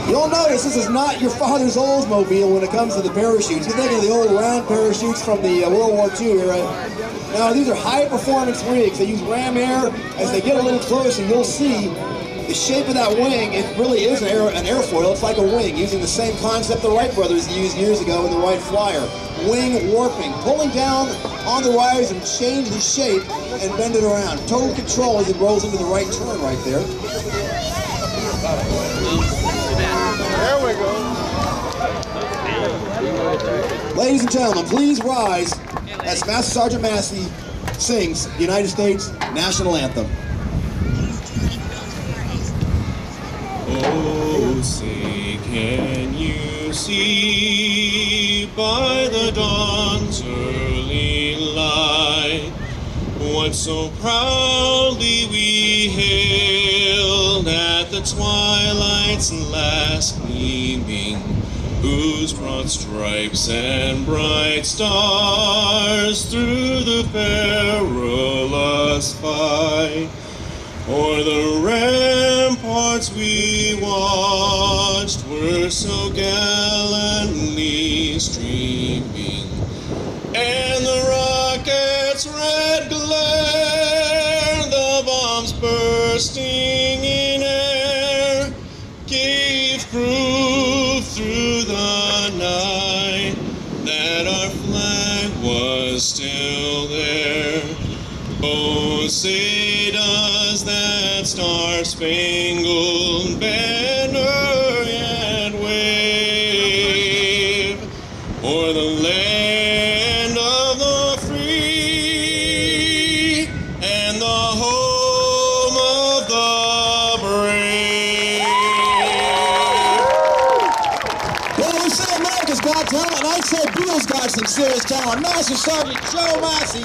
You'll notice this is not your father's Oldsmobile when it comes to the parachutes. You're thinking of the old round parachutes from the World War II era. Now, these are high-performance rigs. They use ram air. As they get a little closer, you'll see the shape of that wing. It really is an airfoil. It's like a wing, using the same concept the Wright brothers used years ago in the Wright Flyer. Wing warping, pulling down on the wires and change the shape and bend it around. Total control as it rolls into the right turn right there. There we go. Ladies and gentlemen, please rise as Master Sergeant Massey sings the United States National Anthem. Oh, say, can you see by the dawn's early light what so proudly we hailed at the twilight's last gleaming, whose broad stripes and bright stars through the perilous fight o'er the ramparts we watched were so gallantly streaming, and the rockets' red glare, the bombs bursting in air, gave proof through the night that our flag was still there. Oh, say does that star-spangled banner yet wave o'er the land of the free and the home of the brave? Well, we say America's got talent, and I'd say Bill's got some serious talent. Master Sergeant Joe Massey.